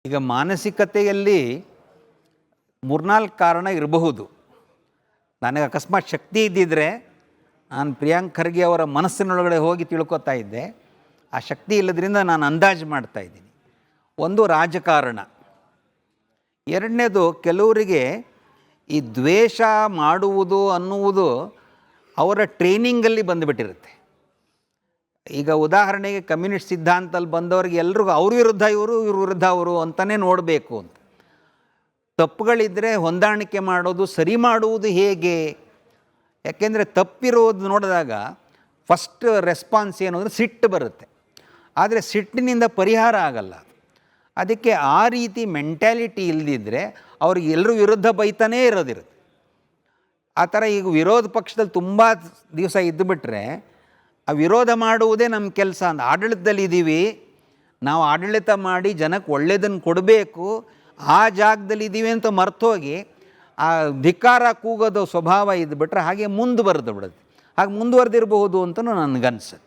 ಈಗ ಮಾನಸಿಕತೆಯಲ್ಲಿ ಮೂರ್ನಾಲ್ಕು ಕಾರಣ ಇರಬಹುದು. ನನಗೆ ಅಕಸ್ಮಾತ್ ಶಕ್ತಿ ಇದ್ದಿದ್ದರೆ ನಾನು ಪ್ರಿಯಾಂಕ್ ಖರ್ಗೆ ಅವರ ಮನಸ್ಸಿನೊಳಗಡೆ ಹೋಗಿ ತಿಳ್ಕೊತಾ ಇದ್ದೆ. ಆ ಶಕ್ತಿ ಇಲ್ಲದ್ರಿಂದ ನಾನು ಅಂದಾಜು ಮಾಡ್ತಾಯಿದ್ದೀನಿ. ಒಂದು ರಾಜಕಾರಣ, ಎರಡನೇದು ಕೆಲವರಿಗೆ ಈ ದ್ವೇಷ ಮಾಡುವುದು ಅನ್ನುವುದು ಅವರ ಟ್ರೈನಿಂಗಲ್ಲಿ ಬಂದುಬಿಟ್ಟಿರುತ್ತೆ. ಈಗ ಉದಾಹರಣೆಗೆ ಕಮ್ಯುನಿಸ್ಟ್ ಸಿದ್ಧಾಂತದಲ್ಲಿ ಬಂದವ್ರಿಗೆ ಎಲ್ರಿಗೂ ಅವ್ರ ವಿರುದ್ಧ ಇವರು, ಇವ್ರ ವಿರುದ್ಧ ಅವರು ಅಂತಲೇ ನೋಡಬೇಕು ಅಂತ. ತಪ್ಪುಗಳಿದ್ದರೆ ಹೊಂದಾಣಿಕೆ ಮಾಡೋದು, ಸರಿ ಮಾಡುವುದು ಹೇಗೆ? ಯಾಕೆಂದರೆ ತಪ್ಪಿರೋದು ನೋಡಿದಾಗ ಫಸ್ಟ್ ರೆಸ್ಪಾನ್ಸ್ ಏನು ಅಂದರೆ ಸಿಟ್ಟು ಬರುತ್ತೆ. ಆದರೆ ಸಿಟ್ಟಿನಿಂದ ಪರಿಹಾರ ಆಗಲ್ಲ. ಅದಕ್ಕೆ ಆ ರೀತಿ ಮೆಂಟ್ಯಾಲಿಟಿ ಇಲ್ಲದಿದ್ದರೆ ಅವ್ರಿಗೆ ಎಲ್ಲರೂ ವಿರುದ್ಧ ಬೈತಾನೇ ಇರೋದಿರುತ್ತೆ. ಆ ಥರ ಈಗ ವಿರೋಧ ಪಕ್ಷದಲ್ಲಿ ತುಂಬ ದಿವಸ ಇದ್ದುಬಿಟ್ರೆ ಆ ವಿರೋಧ ಮಾಡುವುದೇ ನಮ್ಮ ಕೆಲಸ. ಅಂತ ಆಡಳಿತದಲ್ಲಿ ಇದ್ದೀವಿ, ನಾವು ಆಡಳಿತ ಮಾಡಿ ಜನಕ್ಕೆ ಒಳ್ಳೆಯದನ್ನು ಕೊಡಬೇಕು, ಆ ಜಾಗದಲ್ಲಿ ಇದ್ದೀವಿ ಅಂತ ಮರ್ತೋಗಿ ಆ ಧಿಕ್ಕಾರ ಕೂಗೋದು ಸ್ವಭಾವ ಇದ್ದುಬಿಟ್ರೆ ಹಾಗೆ ಮುಂದುವರೆದು ಬಿಡುತ್ತೆ. ಹಾಗೆ ಮುಂದುವರೆದಿರಬಹುದು ಅಂತಲೂ ನನಗನ್ಸುತ್ತೆ.